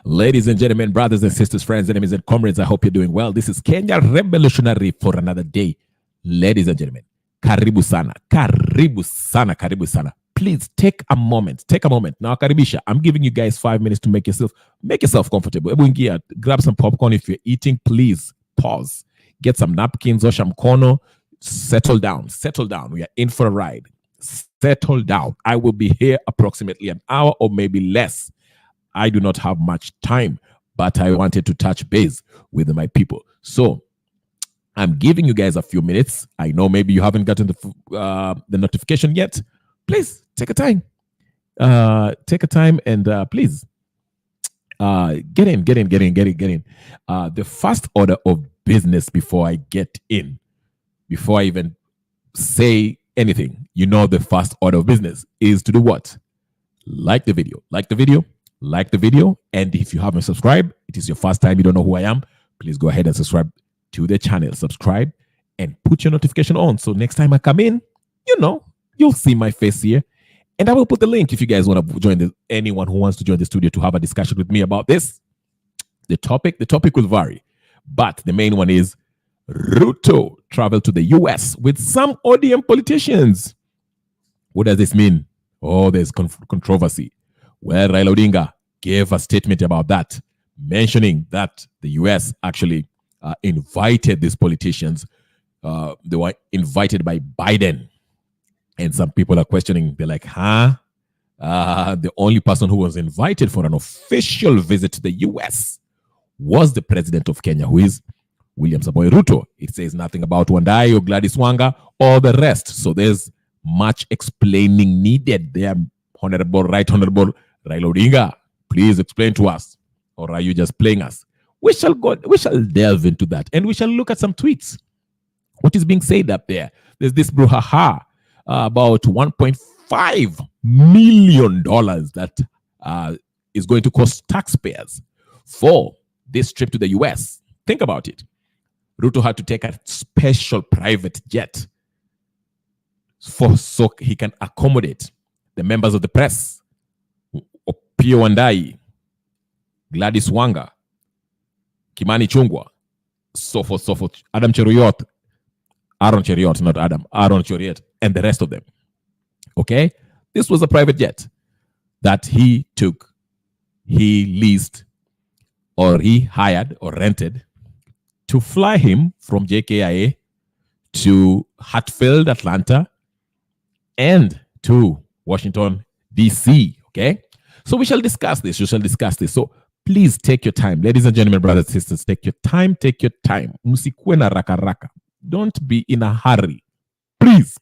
Ladies and gentlemen, brothers and sisters, friends, enemies and comrades, I hope you're doing well. This is Kenya Revolutionary for another day. Ladies and gentlemen, karibu sana, karibu sana, karibu sana. Please take a moment. Now, karibisha, I'm giving you guys 5 minutes to make yourself comfortable. Grab some popcorn. If you're eating, please pause. Get some napkins, osha mkono. Settle down. We are in for a ride. Settle down. I will be here approximately an hour or maybe less. I do not have much time, but I wanted to touch base with my people. So I'm giving you guys a few minutes. I know maybe you haven't gotten the notification yet. Please take a time. And please get in. The first order of business before I get in, before I even say anything, the first order of business is to do what? Like the video. And if you haven't subscribed, it is your first time, you don't know who I am, please go ahead and subscribe to the channel. Subscribe and put your notification on. So next time I come in, you'll see my face here. And I will put the link if you guys want to join anyone who wants to join the studio to have a discussion with me about this. The topic will vary. But the main one is Ruto traveled to the US with some ODM politicians. What does this mean? Oh, there's controversy. Well, Raila Odinga gave a statement about that, mentioning that the US actually invited these politicians. They were invited by Biden. And some people are questioning. They're like, the only person who was invited for an official visit to the US was the president of Kenya, who is William Samoei Ruto. It says nothing about Wandayi or Gladys Wanga or the rest. So there's much explaining needed there. Right Honorable Raila Odinga, please explain to us. Or are you just playing us? We shall delve into that. And we shall look at some tweets. What is being said up there? There's this brouhaha about $1.5 million that is going to cost taxpayers for this trip to the US. Think about it. Ruto had to take a special private jet so he can accommodate the members of the press, Pio Wandayi, Gladys Wanga, Kimani Chungwa, so forth, Aaron Cheruiyot, and the rest of them. Okay? This was a private jet that he took, he leased, or he hired or rented to fly him from JKIA to Hatfield, Atlanta, and to Washington, D.C., okay? So we shall discuss this. So please take your time. Ladies and gentlemen, brothers and sisters, take your time. Musikue na raka. Don't be in a hurry. Please.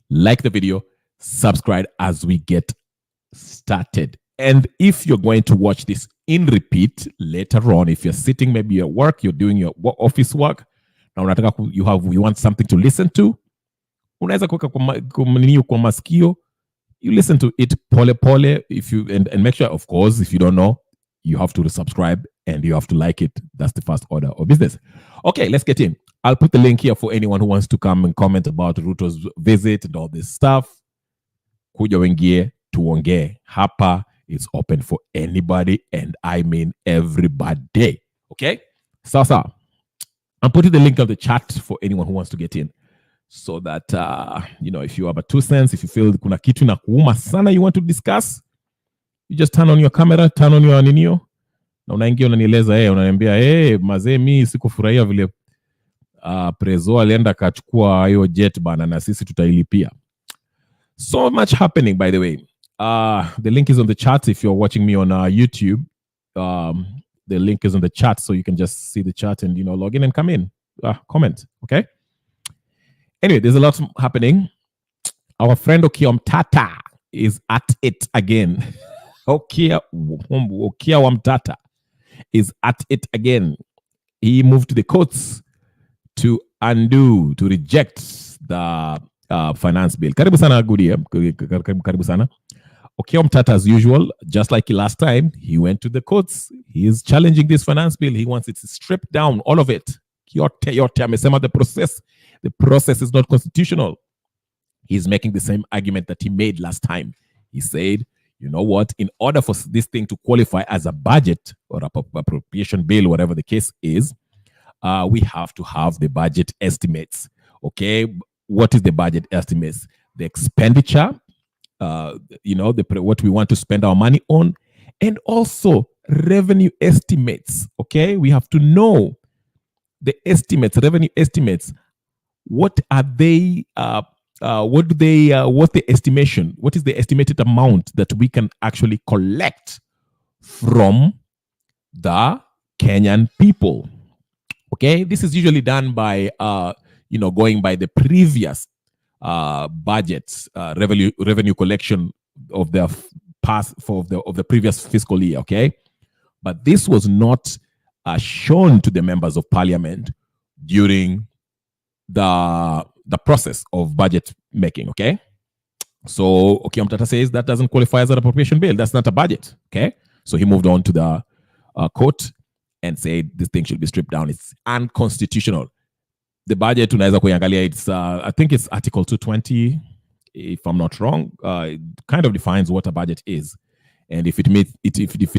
Like the video, subscribe as we get started. And if you're going to watch this in repeat later on, if you're sitting maybe at work, you're doing your office work, now you want something to listen to, unaweza kuweka kwa masikio, you listen to it pole if you and make sure, of course, if you don't know, you have to subscribe and you have to like it. That's the first order of business. Okay, let's get in. I'll put the link here for anyone who wants to come and comment about Ruto's visit and all this stuff. Kuja wengie tuongee. Hapa is open for anybody, and I mean everybody. Okay? So I'm putting the link of the chat for anyone who wants to get in. So that, if you have a 2 cents, if you feel kuna kitu na kuuma sana you want to discuss, you just turn on your camera, turn on your ninio, na unaingia unanieleza, unaniambia, mazee mi sikufurahia vile Prezo alienda kachukua hiyo jet bana na sisi tutailipia. So much happening, by the way. The link is on the chat if you're watching me on YouTube. The link is on the chat, so you can just see the chat and, log in and come in. Comment, okay? Anyway, there's a lot happening. Our friend Okia Wamtata is at it again. Okia Wamtata is at it again. He moved to the courts to reject the finance bill. Karibu sana Gudi. Karibu sana. Okia Wamtata, as usual, just like last time, he went to the courts. He is challenging this finance bill. He wants it stripped down, all of it. Yote amesema the process is not constitutional. He's making the same argument that he made last time. He said you know what? In order for this thing to qualify as a budget or appropriation bill, whatever the case is, we have to have the budget estimates. Okay, what is the budget estimates? The expenditure, what we want to spend our money on, and also revenue estimates. Okay, we have to know the estimates, revenue estimates. What are they? What's the estimation? What is the estimated amount that we can actually collect from the Kenyan people? Okay, this is usually done by going by the previous budgets, revenue collection of the past of the previous fiscal year. Okay, but this was not shown to the members of parliament during the process of budget making. Okay, so Mtata says that doesn't qualify as an appropriation bill. That's not a budget. Okay, so he moved on to the court and said this thing should be stripped down. It's unconstitutional. The budget tunaweza kuiangalia, it's I think it's Article 220, if I'm not wrong. It kind of defines what a budget is, and if it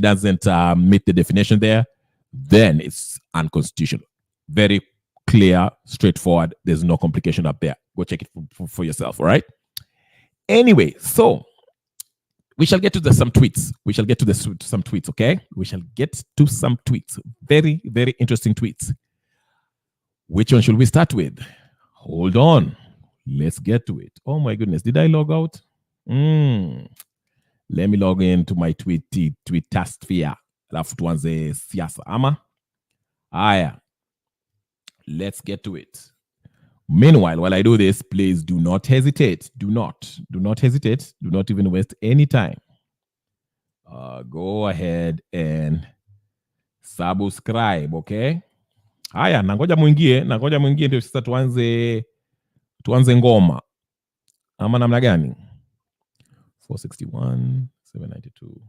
doesn't meet the definition there, then it's unconstitutional. Very clear, straightforward. There's no complication up there. Go check it for yourself. All right. Anyway, so we shall get to some tweets. Some tweets. Okay, we shall get to some tweets. Very, very interesting tweets. Which one should we start with? Hold on. Let's get to it. Oh my goodness. Did I log out? Let me log into my Twitter sphere. Alafu tuanze siasa ama. Aya. Let's get to it. Meanwhile, while I do this, please do not hesitate. Do not hesitate. Do not even waste any time. Go ahead and subscribe, okay? Haya, nangoja mwingie ndio sasa tuanze ngoma. Ama namna gani? 461 792.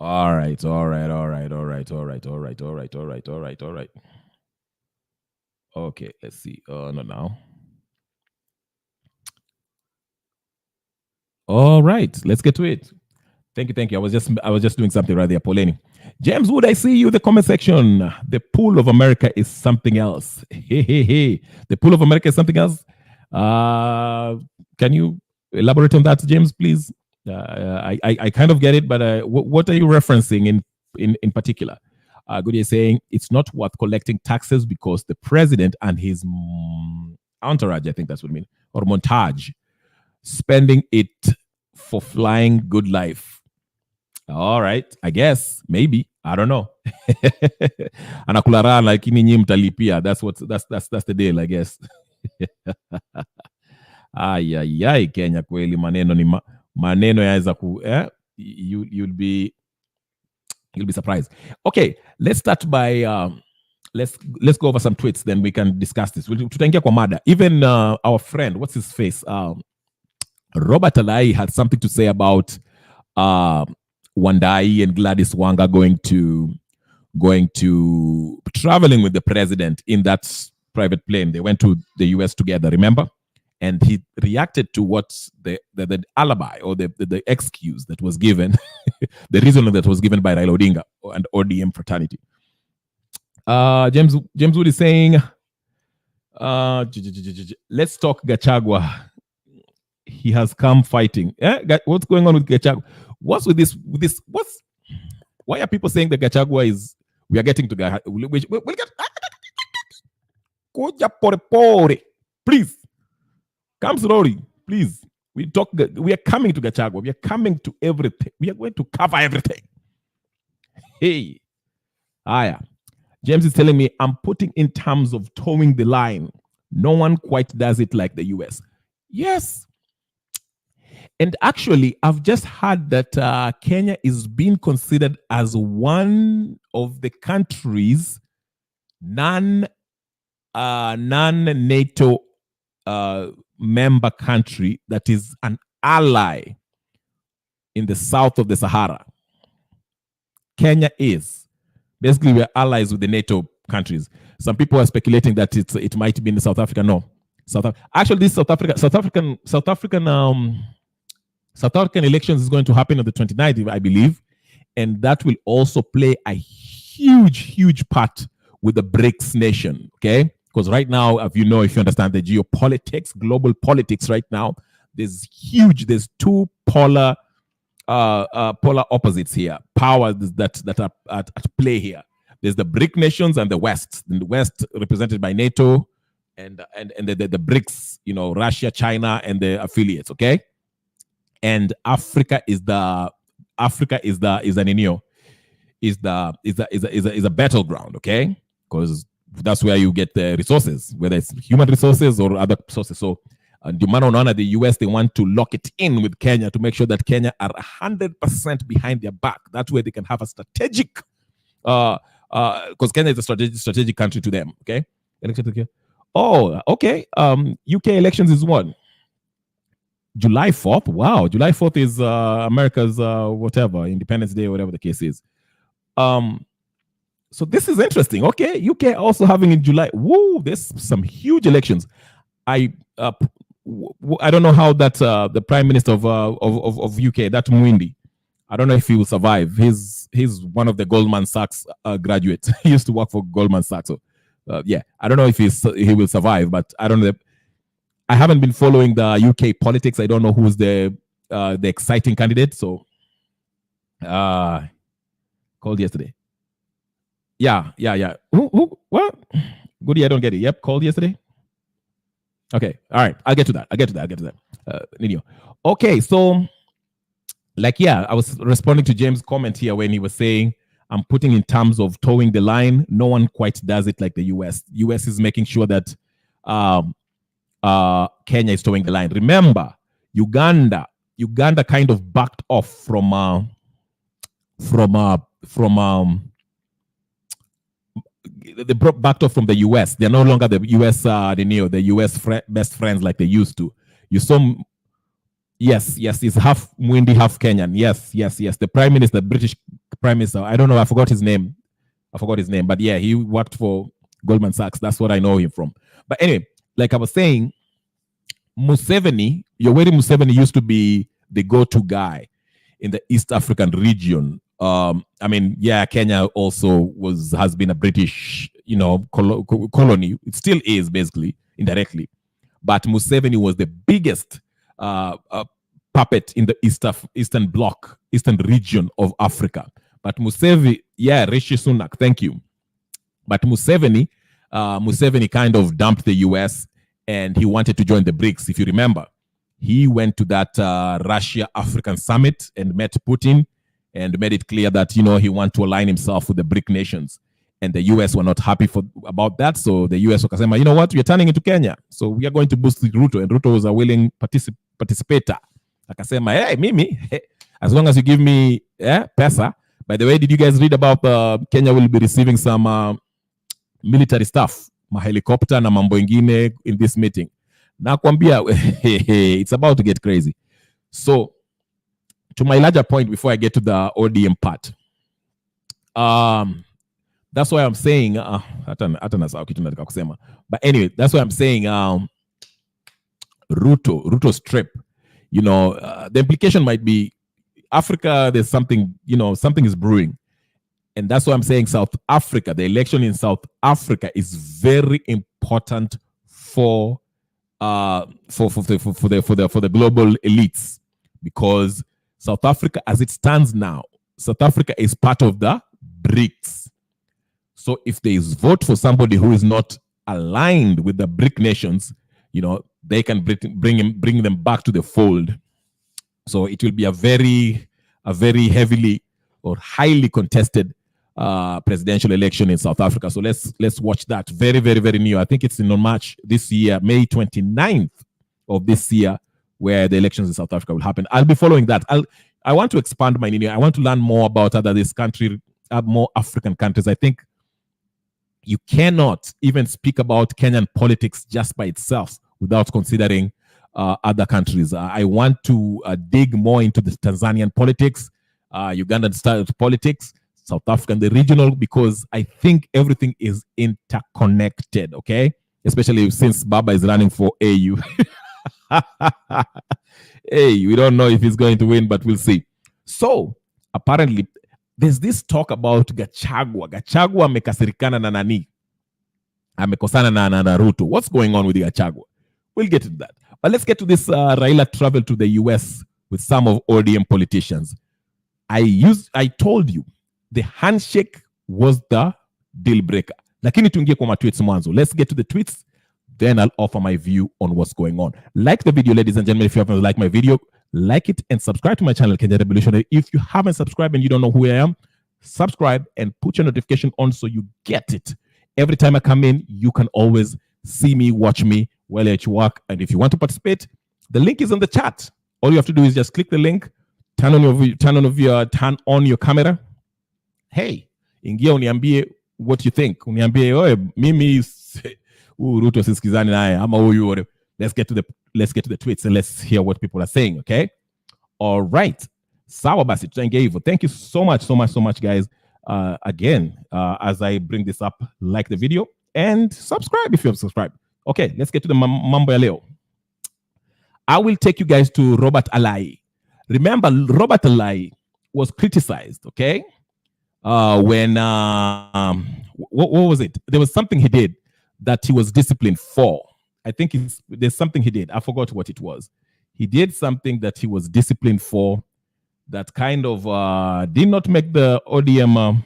All right. Okay, let's see. Not now. All right, let's get to it. Thank you. I was just doing something right there, Paulini. James Wood, I see you in the comment section. The pool of America is something else. Hey. The pool of America is something else. Can you elaborate on that, James, please? I kind of get it, but what are you referencing in particular? Goody is saying it's not worth collecting taxes because the president and his entourage, I think that's what I mean, or montage, spending it for flying good life. All right, I guess, maybe, I don't know. Anakulara lakini nyi mtalipia. That's the deal, I guess. Ay, Kenya kweli maneno ni maneno yaweza ku you'll be surprised. Okay, let's start by let's go over some tweets, then we can discuss this. Tutaingia kwa mada. Even our friend, what's his face? Robert Alai had something to say about Wandayi and Gladys Wanga going to traveling with the president in that private plane. They went to the US together, remember? And he reacted to what the alibi or the excuse that was given, the reason that was given by Raila Odinga and ODM fraternity. James Wood is saying, let's talk Gachagua. He has come fighting. What's going on with Gachagua? What's with this? Why are people saying that Gachagua is? We are getting to Gachagua. We'll get. Please come slowly, please. We are coming to Gachagua. We are coming to everything. We are going to cover everything. Hey, Aya. James is telling me I'm putting in terms of towing the line. No one quite does it like the US. Yes. And actually, I've just heard that Kenya is being considered as one of the countries, non-NATO member country that is an ally in the south of the Sahara. Kenya is. Basically, we're allies with the NATO countries. Some people are speculating that it might be in South Africa. No. Actually, this South African elections is going to happen on the 29th, I believe, and that will also play a huge part with the BRICS nation. Okay, because right now, if you understand the geopolitics, global politics, right now, there's two polar opposites here, powers that are at play here. There's the BRIC nations and the West. And the West represented by NATO and the BRICS, Russia, China, and the affiliates. Okay, and Africa is a battleground. Okay, because that's where you get the resources, whether it's human resources or other sources. So, and the US, they want to lock it in with Kenya to make sure that Kenya are 100% behind their back. That way they can have a strategic, because Kenya is a strategic country to them. Okay. Oh, okay. UK elections is what? July 4th. Wow, July 4th is America's whatever, Independence Day, or whatever the case is. So this is interesting. Okay, UK also having in July. Whoa, there's some huge elections. I don't know how that the Prime Minister of UK, that Mwindi, I don't know if he will survive. He's one of the Goldman Sachs graduates. He used to work for Goldman Sachs. So yeah, I don't know if he will survive, but I don't know. I haven't been following the UK politics. I don't know who's the exciting candidate. So called yesterday. Yeah. Who? What? Goody, I don't get it. Yep, called yesterday. Okay, all right. I'll get to that. Nino. Okay, so I was responding to James' comment here when he was saying, I'm putting in terms of towing the line. No one quite does it like the US. US is making sure that Kenya is towing the line. Remember, Uganda kind of backed off from they backed off from the US. They're no longer the US, the US best friends like they used to. You saw, yes, it's half Mwindi, half Kenyan. Yes. The Prime Minister, the British Prime Minister, I don't know, I forgot his name, but yeah, he worked for Goldman Sachs. That's what I know him from. But anyway, like I was saying, Museveni, Yoweri Museveni used to be the go-to guy in the East African region. Kenya also has been a British, colony. It still is, basically, indirectly. But Museveni was the biggest puppet in the Eastern Bloc, Eastern region of Africa. But Museveni, Rishi Sunak, thank you. But Museveni kind of dumped the US and he wanted to join the BRICS. If you remember, he went to that Russia-African summit and met Putin and made it clear that, he wanted to align himself with the BRIC nations. And the US were not happy about that. So the US was saying, you know what, we're turning into Kenya. So we are going to boost Ruto. And Ruto was a willing participator. Like I said, hey, Mimi, as long as you give me pesa. By the way, did you guys read about Kenya will be receiving some military stuff, helicopter na mambo ingine in this meeting? Nakwambia, it's about to get crazy. So, to my larger point, before I get to the ODM part, that's why I'm saying, but anyway, that's why I'm saying Ruto's trip, the implication might be Africa, there's something, something is brewing. And that's why I'm saying South Africa, the election in South Africa is very important for the global elites, because South Africa, as it stands now, South Africa is part of the BRICS. So if there is vote for somebody who is not aligned with the BRIC nations, they can bring them back to the fold. So it will be a very heavily or highly contested presidential election in South Africa. So let's watch that. Very, very, very new. I think it's in March this year, May 29th of this year, where the elections in South Africa will happen. I'll be following that. I want to expand my meaning. I want to learn more about more African countries. I think you cannot even speak about Kenyan politics just by itself without considering other countries. I want to dig more into the Tanzanian politics, Ugandan style politics, South African, the regional, because I think everything is interconnected, okay? especially since Baba is running for AU. Hey, we don't know if he's going to win, but we'll see. So apparently there's this talk about Gachagua. Gachagua amekasirikana na nani? Amekosana na Ruto. What's going on with Gachagua? We'll get to that. But let's get to this. Raila traveled to the US with some of ODM politicians. I told you the handshake was the deal breaker. Lakini tuingie kwa tweets mwanzo. Let's get to the tweets. Then I'll offer my view on what's going on. Like the video, ladies and gentlemen. If you haven't liked my video, like it and subscribe to my channel, Kenya Revolutionary. If you haven't subscribed and you don't know who I am, subscribe and put your notification on so you get it. Every time I come in, you can always see me, watch me while you're at your work. And if you want to participate, the link is in the chat. All you have to do is just click the link, turn on your camera. Hey, ingia uniambie what you think. Uniambie, oe, mimi Ruto siskizani naye ama huyu. Let's get to the tweets and let's hear what people are saying, okay? All right. Sawa basi, tutaingia hivyo. Thank you so much, guys. Again, as I bring this up, like the video and subscribe if you have subscribed. Okay, let's get to the mambo ya leo. I will take you guys to Robert Alai. Remember, Robert Alai was criticized, okay? When, what was it? There was something he did that he was disciplined for. I think there's something he did. I forgot what it was. He did something that he was disciplined for that kind of did not make the ODM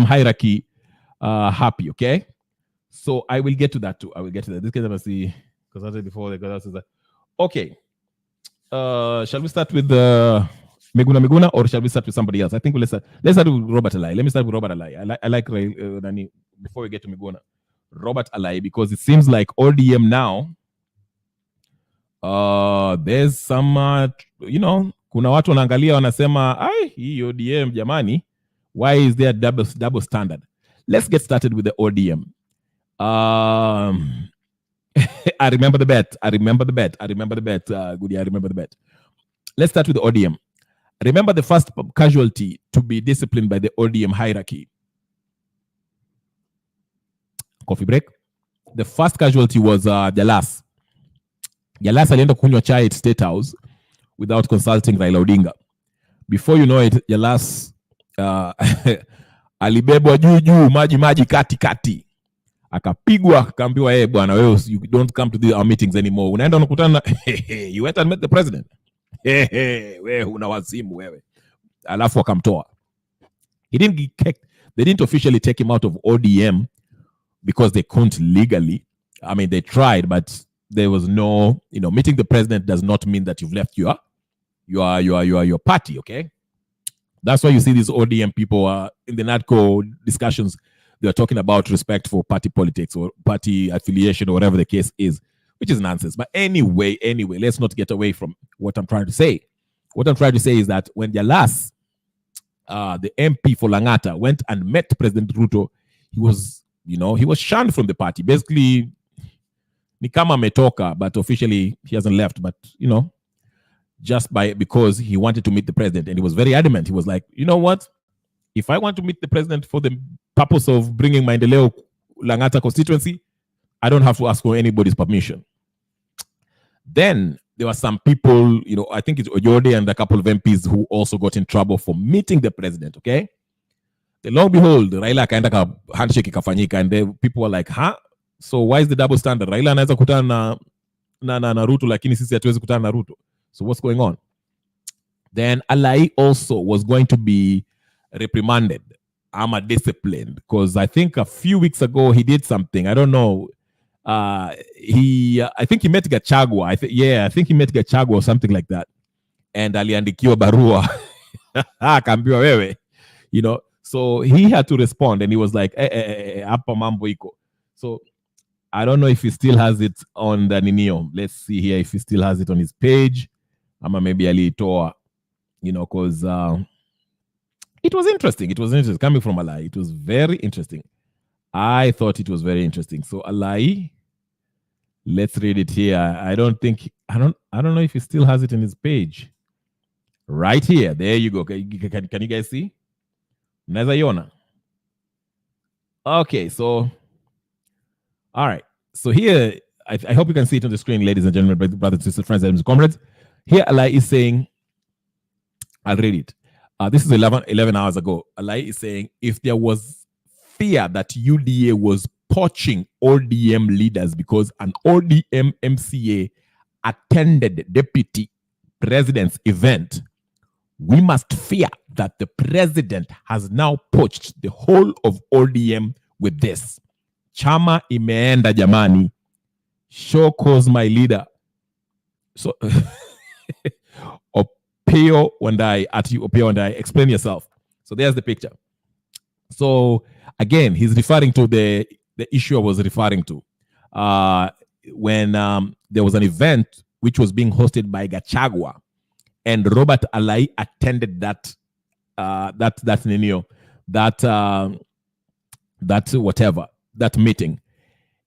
hierarchy happy, okay? So I will get to that too. I will get to that. This case I must see, because I said before, okay. Shall we start with Miguna or shall we start with somebody else? I think let's start with Robert Alai. Let me start with Robert Alai. I like Nani before we get to Miguna. Robert Alai, because it seems like ODM now, there's some, kuna watu wanaangalia wanasema, hii ODM jamani, why is there double standard? Let's get started with the ODM. I remember the bet. Goody, I remember the bet. Let's start with the ODM. Remember the first casualty to be disciplined by the ODM hierarchy. Coffee break. The first casualty was Jalas. Jalas alienda kunywa chai at State House without consulting Raila Odinga. Before you know it, Jalas alibebwa juu maji kati. Akapigwa, akaambiwa bwana wewe you don't come to our meetings anymore. Unaenda unakutana you went and met the president. Wewe una wazimu wewe. Alafu akamtoa. He didn't get kicked. They didn't officially take him out of ODM because they couldn't legally. I mean, they tried, but there was no, meeting the president does not mean that you've left your party, okay? That's why you see these ODM people in the NADCO discussions, they're talking about respect for party politics or party affiliation or whatever the case is, which is nonsense. But anyway, let's not get away from what I'm trying to say. What I'm trying to say is that when Jalas, the MP for Langata, went and met President Ruto, he was shunned from the party. Basically, ni kama ametoka, but officially he hasn't left. But, just because he wanted to meet the president. And he was very adamant. He was like, you know what? If I want to meet the president for the purpose of bringing Maendeleo Langata constituency, I don't have to ask for anybody's permission. Then there were some people, I think it's Oyode and a couple of MPs who also got in trouble for meeting the president, okay? The long behold, Raila akaenda ka handshake ikafanyika, and people were like, huh? So why is the double standard? Raila anaweza kutana na Ruto, lakini sisi hatuwezi kutana na Ruto. So what's going on? Then Alai also was going to be reprimanded. Disciplined, because I think a few weeks ago he did something. I don't know. I think he met Gachagua. I think he met Gachagua or something like that. And aliandikiwa barua. Akaambiwa wewe. So he had to respond, and he was like, hapa mambo iko. So I don't know if he still has it on the Ninio. Let's see here if he still has it on his page. Ama maybe aliitoa, because it was interesting. It was interesting coming from Alai. It was very interesting. I thought it was very interesting. So Alai, let's read it here. I don't know if he still has it in his page. Right here. There you go. Can you guys see? Mnaweza iona? Okay, so All right. So here, I hope you can see it on the screen, ladies and gentlemen, brothers, sisters, friends, and comrades. Here, Alai is saying, I'll read it. This is 11 hours ago. Alai is saying, if there was fear that UDA was poaching ODM leaders because an ODM MCA attended deputy president's event, we must fear that the president has now poached the whole of ODM with this. Chama imeenda jamani. Show cause my leader. So Opio Wandayi, at you, Opio Wandayi, explain yourself. So there's the picture. So again, he's referring to the issue I was referring to. When there was an event which was being hosted by Gachagua, and Robert Alai attended that meeting.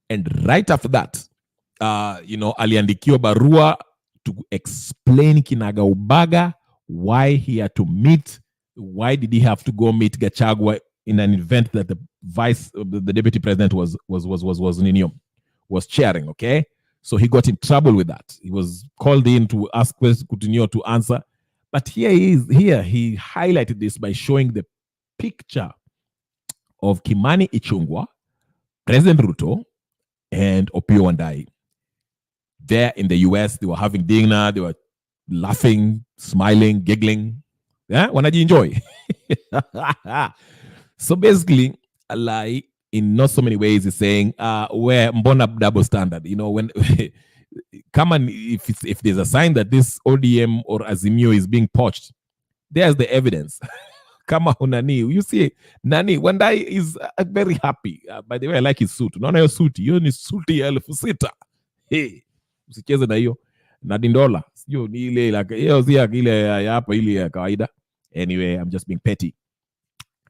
And right after that, aliandikiwa barua to explain kinagaubaga why he had to meet, why did he have to go meet Gachagua in an event that the deputy president was chairing, okay? So he got in trouble with that. He was called in to ask questions, continue to answer. But here he highlighted this by showing the picture of Kimani Ichung'wah, President Ruto, and Opio Wandayi. There in the US, they were having dinner, they were laughing, smiling, giggling. Yeah, wanaji enjoy. So basically, Alai, in not so many ways, is saying, where mbona double standard? When come on, if there's a sign that this ODM or Azimio is being poached, there's the evidence. Kama Nani, you see, Nani Wandayi is very happy. By the way, I like his suit. Naona hiyo suit, hiyo ni suti ya 6,000. Hey, usicheze na hiyo na dindola. Sio ni ile hiyo si ile ya hapa ile ya kawaida. Anyway, I'm just being petty.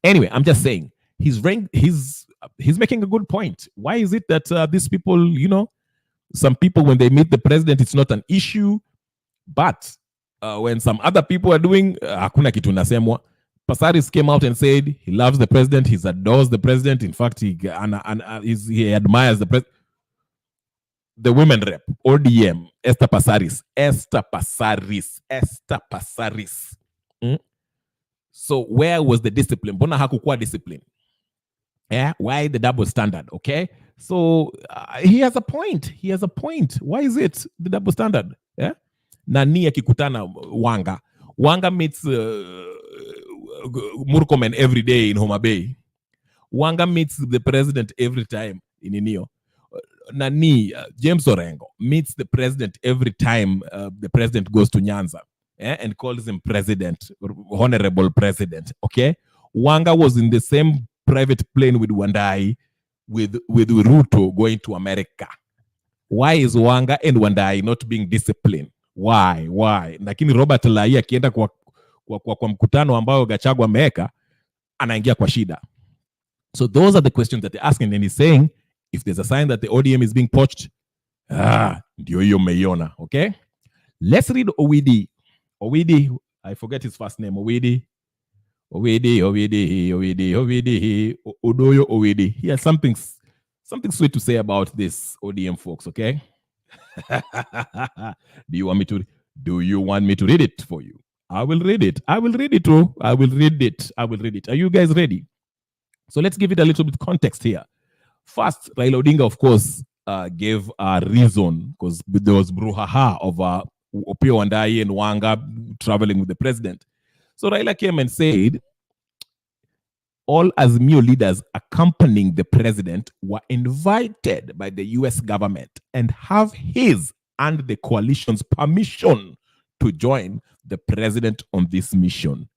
Anyway, I'm just saying he's making a good point. Why is it that these people, some people when they meet the president, it's not an issue, but when some other people are doing, hakuna kitu nasemwa. Pasaris came out and said he loves the president, he adores the president. In fact, he admires the president. The women rep, ODM, Esther Pasaris. So where was the discipline? Mbona hakukuwa discipline? Yeah, why the double standard? Okay, so he has a point. Why is it the double standard? Yeah, Nani akikutana Wanga meets Murkomen every day in Homa Bay. Wanga meets the president every time in Inio. Nani, James Orengo, meets the president every time the president goes to Nyanza, and calls him president, honorable president. Okay, Wanga was in the same private plane with Wandayi, with Ruto going to America. Why is Wanga and Wandayi not being disciplined? Why? Lakini Robert Alai akienda kwa mkutano ambao Gachagua ameweka, anaingia kwa shida. So those are the questions that they're asking, and he's saying if there's a sign that the ODM is being poached, ndio hiyo umeiona. Okay, let's read Owidi, I forget his first name. Owidi, Odoyo Owidi. He has something sweet to say about this ODM folks. Okay. Do you want me to read it for you? I will read it. I will read it. Are you guys ready? So let's give it a little bit context here. First, Raila Odinga, of course, gave a reason, because there was brouhaha of Opio Wandayi and Wanga traveling with the president. So Raila came and said, all Azimio leaders accompanying the president were invited by the US government and have his and the coalition's permission to join the president on this mission.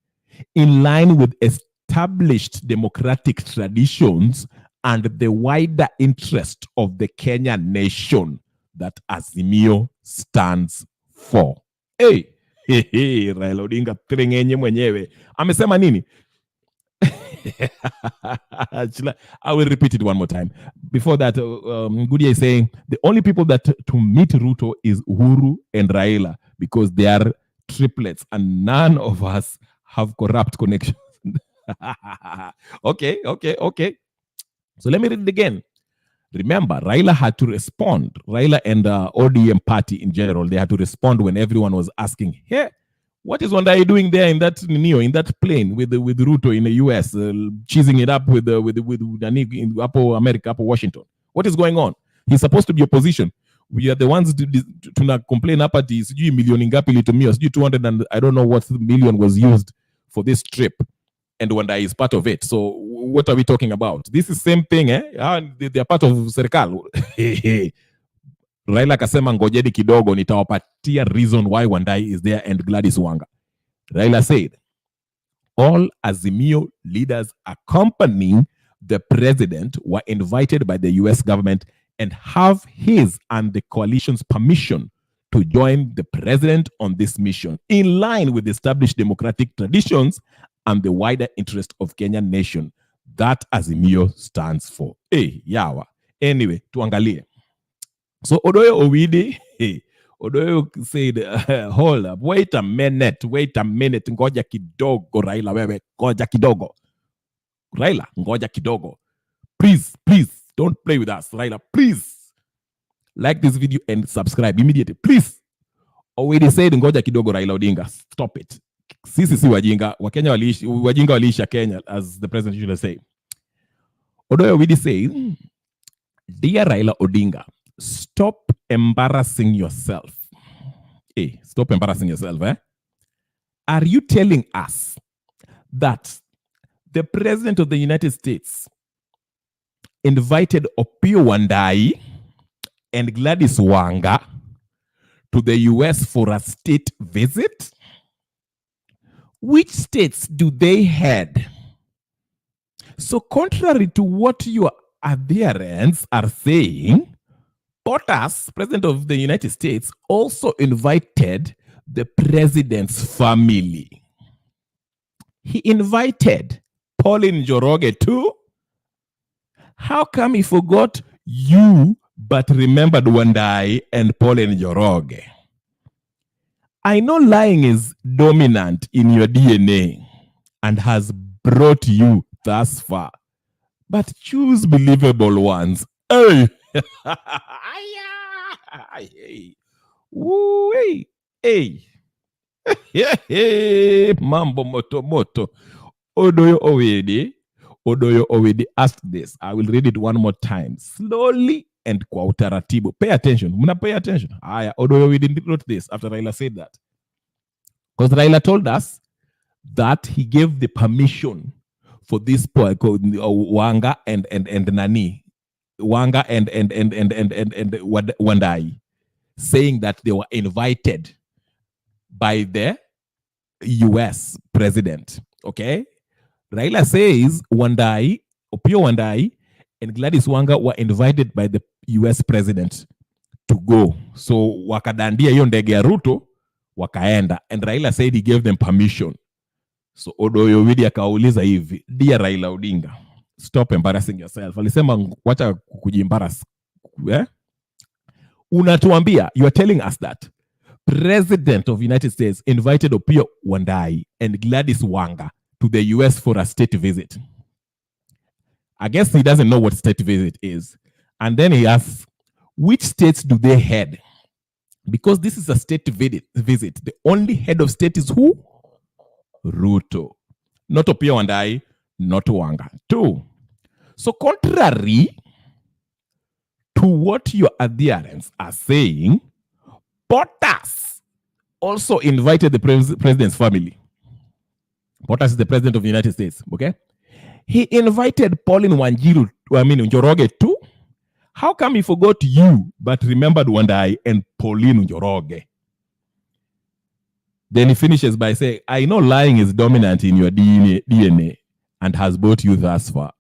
In line with established democratic traditions and the wider interest of the Kenyan nation that Azimio stands for. Hey, Raila Odinga trengenye mwenyewe. Amesema nini? I will repeat it one more time. Before that, Ngudia is saying the only people that to meet Ruto is Uhuru and Raila, because they are triplets and none of us have corrupt connections. Okay. So let me read it again. Remember, Raila had to respond. Raila and ODM party in general, they had to respond when everyone was asking, hey, what is Wandayi doing there in that plane with Ruto in the US, cheesing it up with in Upper America, Upper Washington? What is going on? He's supposed to be opposition. We are the ones to complain up at this million ingapi litumia, 200 and I don't know what million was used for this trip. And Wandayi is part of it. So what are we talking about? This is same thing, eh? They are part of serikali. Raila kasema ngojeni kidogo nitawapatia reason why Wandayi is there and Gladys Wanga. Raila said, all Azimio leaders accompanying the president were invited by the US government and have his and the coalition's permission to join the president on this mission in line with established democratic traditions and the wider interest of Kenyan nation that Azimio stands for. Hey, yawa. Anyway, tuangalie. So Odoyo Owidi, Odoyo said, hold up, wait a minute, ngoja kidogo, Raila, wewe, ngoja kidogo. Raila, ngoja kidogo. Please, don't play with us, Raila, please. Like this video and subscribe immediately, please. Owidi said, ngoja kidogo, Raila Odinga, stop it. Sisi si wajinga, wajinga waliisha Kenya, as the president usually say. Odoyo Owidi said, dear Raila Odinga, stop embarrassing yourself. Hey, stop embarrassing yourself, eh? Are you telling us that the president of the United States invited Opiyo Wandayi and Gladys Wanga to the US for a state visit? Which states do they head? So contrary to what your adherents are saying, POTUS, President of the United States, also invited the president's family. He invited Pauline Njoroge too. How come he forgot you but remembered Wandayi and Pauline Njoroge? I know lying is dominant in your DNA and has brought you thus far, but choose believable ones. Hey! Hey. Mambo moto. Odoyo Owidi asked this. I will read it one more time, slowly and kwa utaratibu. Pay attention. Muna pay attention. Odoyo Owidi wrote this after Raila said that. Because Raila told us that he gave the permission for this Wanga and Nani. Wanga and Wandayi, saying that they were invited by the US president. Okay? Raila says Opiyo Wandayi and Gladys Wanga were invited by the US president to go. So wakadandia hiyo ndege ya Ruto, wakaenda. And Raila said he gave them permission. So Odoyo Owidi akauliza hivi, dear Raila Odinga, stop embarrassing yourself. Alisema wacha kujimbaras. Unatuambia, you are telling us that President of the United States invited Opiyo Wandayi and Gladys Wanga to the US for a state visit. I guess he doesn't know what state visit is. And then he asks, which states do they head? Because this is a state visit. The only head of state is who? Ruto. Not Opiyo Wandayi, not Wanga. 2. So contrary to what your adherents are saying, POTUS also invited the president's family. POTUS is the president of the United States, okay? He invited Pauline Njoroge too. How come he forgot you but remembered Wandayi and Pauline Njoroge? Then he finishes by saying, I know lying is dominant in your DNA and has brought you thus far,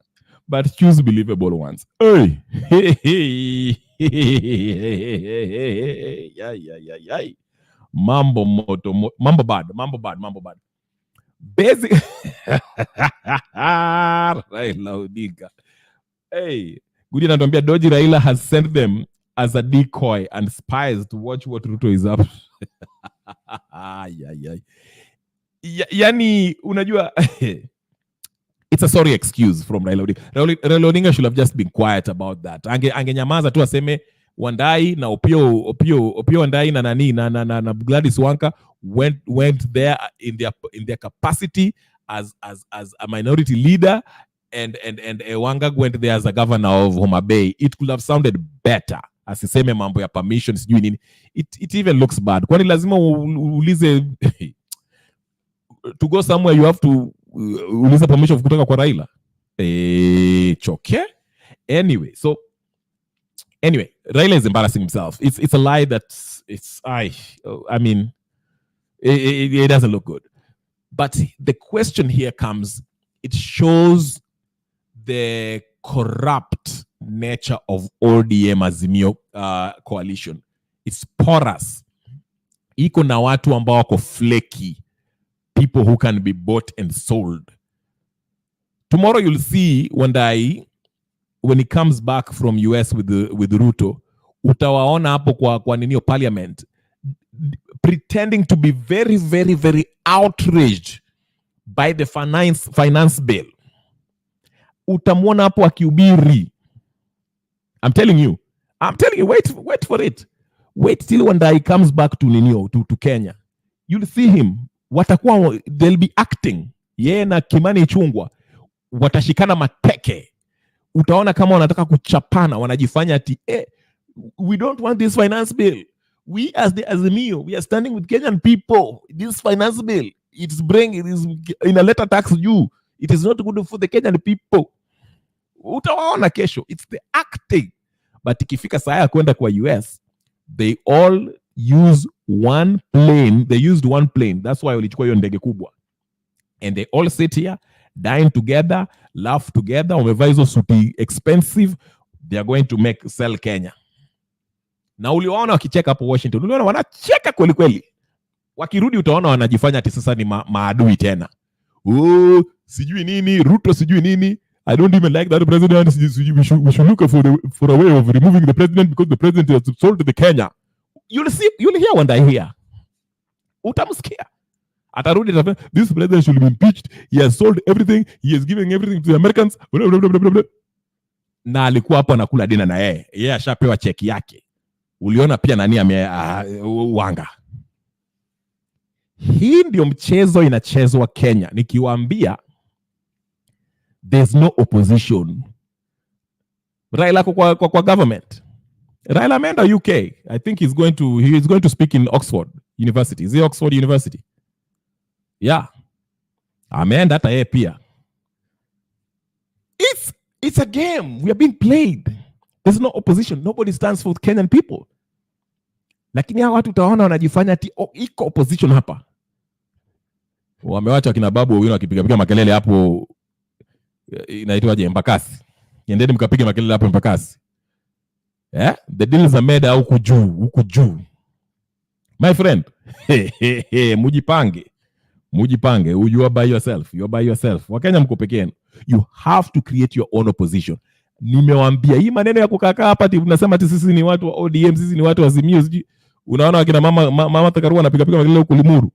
but choose believable ones. Hey. Mambo moto, mambo bad. Basic. Raila Odinga. Hey, Gudi anatuambia Doji Raila has sent them as a decoy and spies to watch what Ruto is up. Yani, unajua It's a sorry excuse from Raila Odinga. Raila Odinga should have just been quiet about that. Angenyamaza tu aseme Wandayi na Opio Wandayi na nani na Gladys Wanga went there in their capacity as a minority leader, and Wanga went there as a governor of Homa Bay. It could have sounded better. Asiseme mambo ya permissions sijui nini. It even looks bad. Kwani lazima ulize to go somewhere you have to uliza permission kutoka kwa Raila. Choke. Anyway, Raila is embarrassing himself. It's a lie that I mean it doesn't look good. But the question here comes, it shows the corrupt nature of ODM Azimio coalition. It's porous. Iko na watu ambao wako flaky, people who can be bought and sold. Tomorrow you'll see Wandayi when he comes back from US with Ruto, utawaona hapo kwa ninio parliament pretending to be very, very, very outraged by the finance bill. Utamwona hapo akihubiri. I'm telling you, wait for it. Wait till Wandayi comes back to Kenya. You'll see him. They'll be acting. Yeye na Kimani Ichung'wah watashikana mateke. Utaona kama wanataka kuchapana, wanajifanya ati we don't want this finance bill. We as the Azimio, we are standing with Kenyan people. This finance bill, it is in a letter tax due. It is not good for the Kenyan people. Utawaona kesho. It's the acting. But ikifika saa ya kwenda kwa US, they all use one plane. They used one plane. That's why walichukua hiyo ndege kubwa. And they all sit here, dine together, laugh together. Wamevaa hizo suti expensive. They are going to sell Kenya. Na uliwaona wakicheka hapo Washington. Uliwaona wanacheka kweli kweli. Wakirudi utaona wanajifanya ati sasa ni maadui tena. Sijui nini, Ruto sijui nini. I don't even like that president. We should look for a way of removing the president because the president has sold the Kenya. You'll hear Wandayi here. Utamsikia. Atarudi, this president should be impeached. He has sold everything. He is giving everything to the Americans. Na alikuwa hapo anakula dina na yeye. Yeye ashapewa cheki yake. Uliona pia nani Wanga. Hii ndio mchezo inachezwa Kenya. Nikiwaambia there's no opposition. Raila kwa government. Raila ameenda UK. I think he is going to speak in Oxford University. Is it Oxford University? Yeah. Ameenda hata yeye pia. It's a game. We are being played. There's no opposition. Nobody stands for Kenyan people. Lakini hawa watu utaona wanajifanya ati iko opposition hapa. Wamewacha kina babu wengine wakipiga makelele hapo, inaitwaje, Embakasi. Endeni mkapiga makelele hapo Embakasi. The deals are made huku juu. My friend, mujipange. You are by yourself. Wakenya mko peke yenu. You have to create your own opposition. Nimewaambia hii maneno ya kukaa hapa ati unasema ati sisi ni watu wa ODM, sisi ni watu wa Azimio. Unaona wakina mama Takarua anapiga makelele huko Limuru.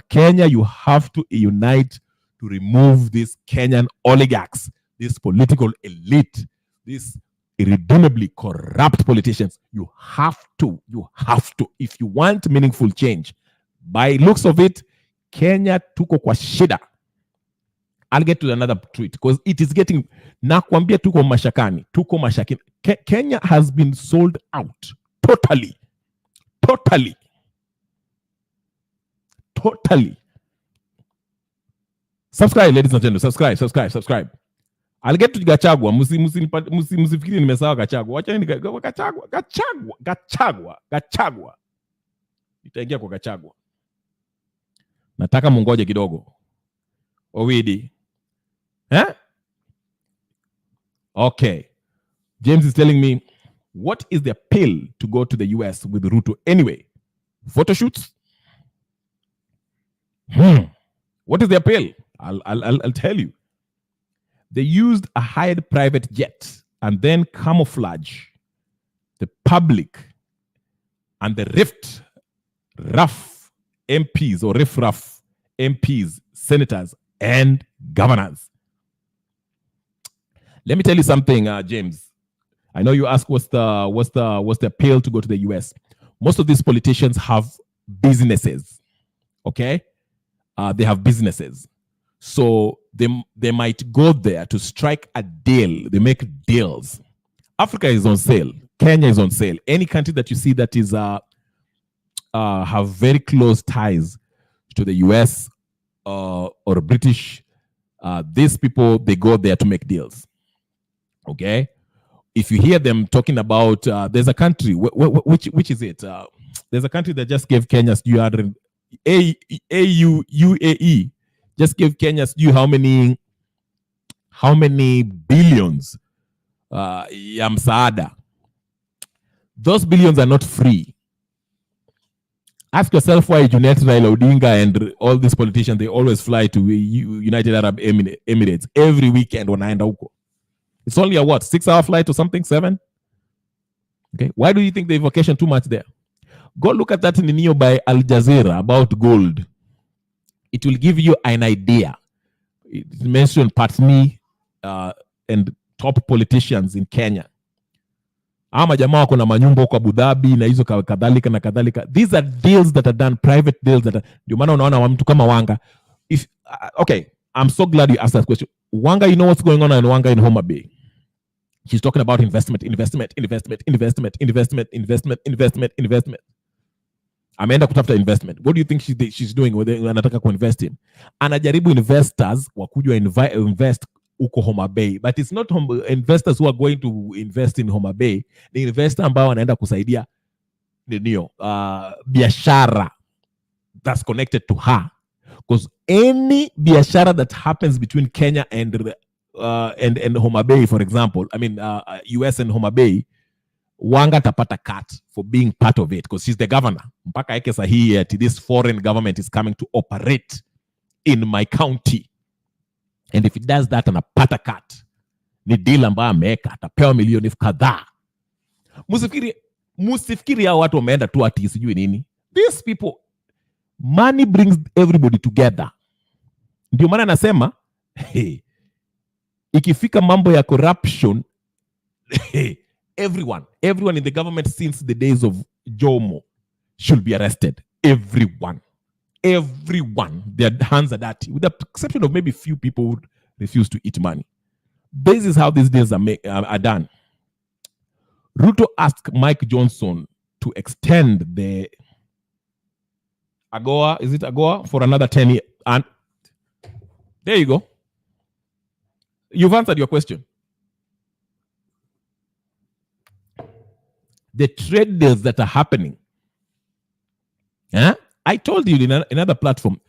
Kenya, you have to unite to remove these Kenyan oligarchs, this political elite, these irredeemably corrupt politicians. You have to. If you want meaningful change. By looks of it, Kenya tuko kwa shida. I'll get to another tweet because it is getting, nakwambia tuko mashakani. Kenya has been sold out. Totally. Subscribe, ladies and gentlemen. Subscribe. I'll get to Gachagua. Msifikiri nimesahau Gachagua. Wachani Gachagua. Nitaingia kwa Gachagua. Nataka mungoje kidogo. Owidi. Okay. James is telling me, what is the appeal to go to the US with Ruto anyway? Photo shoots? What is the appeal? I'll tell you. They used a hired private jet and then camouflage the public and the rough MPs or riff-raff MPs, senators and governance. Let me tell you something, James. I know you ask what's the appeal to go to the US. Most of these politicians have businesses. Okay, they have businesses, so they might go there to strike a deal. They make deals. Africa is on sale. Kenya is on sale. Any country that you see that is have very close ties to the US or British, these people, they go there to make deals. Okay, if you hear them talking about, there's a country, which is it? There's a country that just gave Kenya's UAE just gave Kenya's how many billions ya msaada. Those billions are not free. Ask yourself why Junet Raila Odinga and all these politicians, they always fly to United Arab Emirates every weekend when I end huko. It's only a 6-hour flight or something, 7? Okay, why do you think they vacation too much there? Go look at that in the Neo by Al Jazeera about gold. It will give you an idea. It mentioned Patni and top politicians in Kenya. Ama jamaa wako na manyumba huko Abu Dhabi na hizo kadhalika na kadhalika. These are deals that are done, private deals that are, ndio maana unaona mtu kama Wanga. If okay, I'm so glad you asked that question. Wanga, you know what's going on in Wanga in Homa Bay? She's talking about investment. Ameenda kutafuta investment. What do you think she's doing? Anataka kuinvest in. Anajaribu investors wakujwa invest uko Homa Bay, but it's not investors who are going to invest in Homa Bay. The investor ambao wanaenda kusaidia biashara that's connected to her, because any biashara that happens between Kenya and Homa Bay, for example, I mean US and Homa Bay, Wanga tapata cut for being part of it because she's the governor. Mpaka eke sahihi ati this foreign government is coming to operate in my county. And if it does that, anapata cut. Ni deal ambayo ameweka, atapewa milioni kadhaa. Musifikiri hao watu wameenda tu ati sijui nini. These people, money brings everybody together. Ndio maana nasema, ikifika mambo ya corruption, everyone in the government since the days of Jomo should be arrested. Everyone, their hands are dirty, with the exception of maybe few people who refuse to eat money. This is how these deals are done. Ruto asked Mike Johnson to extend the AGOA for another 10 years. And there you go. You've answered your question. The trade deals that are happening, I told you in another platform,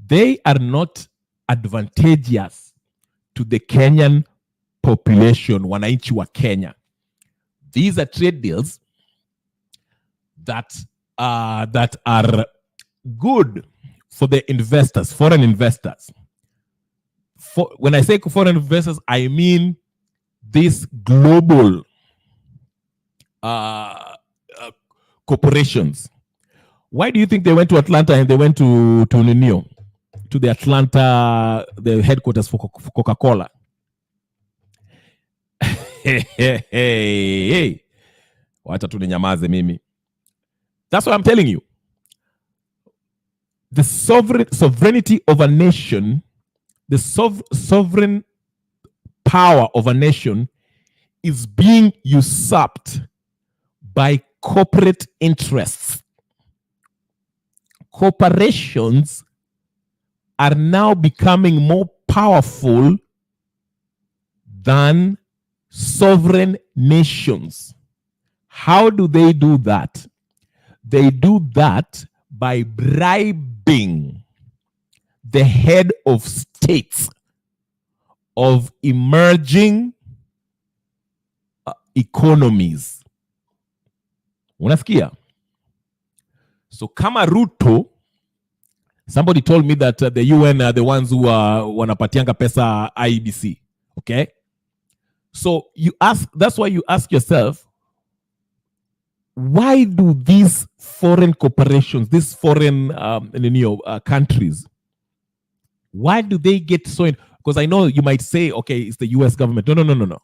they are not advantageous to the Kenyan population, wananchi wa Kenya. These are trade deals that are good for the investors, foreign investors. When I say foreign investors, I mean these global corporations. Why do you think they went to Atlanta and they went to Nunio, to the Atlanta, the headquarters for Coca-Cola? Hey. Wacha tu ninyamaze mimi. That's what I'm telling you. The sovereignty of a nation, the sovereign power of a nation is being usurped by corporate interests. Corporations are now becoming more powerful than sovereign nations. How do they do that? They do that by bribing the head of states of emerging economies. Unasikia? So kama Ruto, somebody told me that the UN are the ones who are wanapatianga pesa IEBC. Okay? So that's why you ask yourself, why do these foreign corporations, these foreign countries, Why do they get so in? Because I know you might say, okay, it's the US government. No.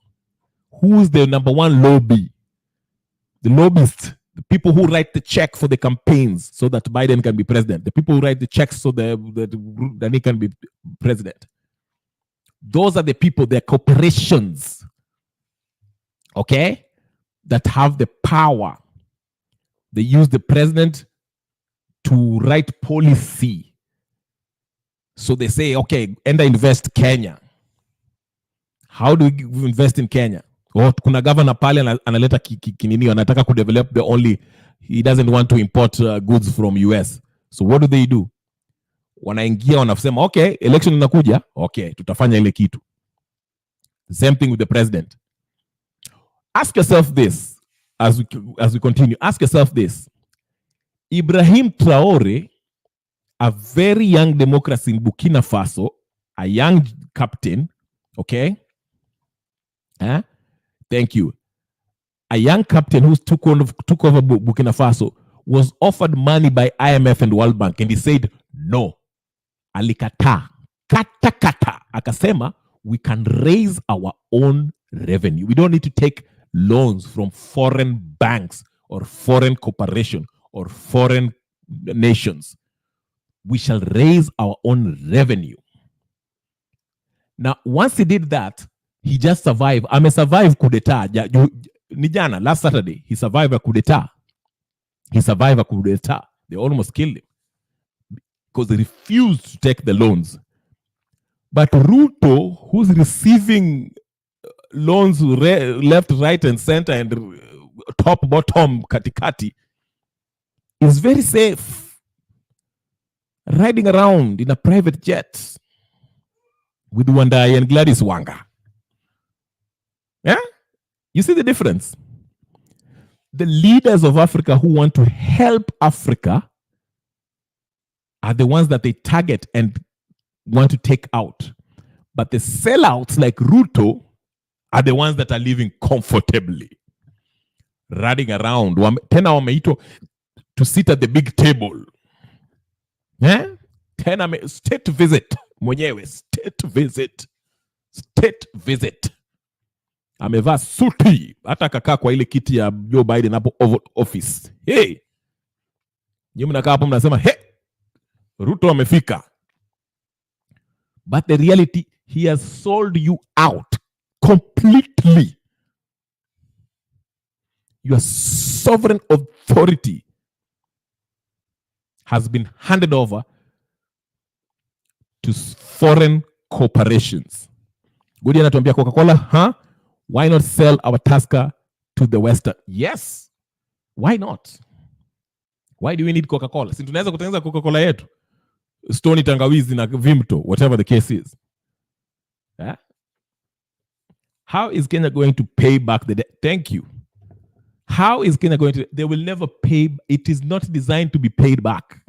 Who's the number one lobby? The lobbyists, the people who write the check for the campaigns so that Biden can be president. The people who write the checks so that he can be president. Those are the people, they're corporations, okay, that have the power. They use the president to write policy. So they say, okay, enda invest Kenya. How do we invest in Kenya? Oh, kuna governor pale analeta kinini, anataka ku develop the only, he doesn't want to import goods from US. So what do? Wanaingia wanasema, okay, election inakuja, okay, tutafanya ile kitu. Same thing with the president. Ask yourself this, as we continue, ask yourself this. Ibrahim Traore, a very young democracy in Burkina Faso, a young captain, okay? Thank you. A young captain who took over Burkina Faso was offered money by IMF and World Bank, and he said no. Alikata. Kata. Akasema, we can raise our own revenue. We don't need to take loans from foreign banks or foreign corporations or foreign nations. We shall raise our own revenue. Now, once he did that, he just survived. Survived coup d'etat. Nijana, last Saturday, he survived a coup d'etat. They almost killed him because they refused to take the loans. But Ruto, who's receiving loans left, right, and center, and top, bottom, katikati, is very safe, riding around in a private jet with Wandayi and Gladys Wanga. Yeah? You see the difference? The leaders of Africa who want to help Africa are the ones that they target and want to take out. But the sellouts like Ruto are the ones that are living comfortably, riding around. Tena wameitwa to sit at the big table. Tena state visit. Mwenyewe, state visit. Amevaa suti, hata kakaa kwa ile kiti ya Joe Biden hapo Oval Office. Hey! Nyinyi mnakaa hapo mnasema, hey! Ruto amefika. But the reality, he has sold you out completely. Your sovereign authority has been handed over to foreign corporations. Gudi anatuambia Coca-Cola, why not sell our Tusker to the Western? Yes. Why not? Why do we need Coca-Cola? Si tunaweza kutengeneza Coca-Cola yetu. Stony tangawizi na Vimto, whatever the case is. How is Kenya going to pay back the debt? Thank you. How is Kenya going to? They will never pay. It is not designed to be paid back.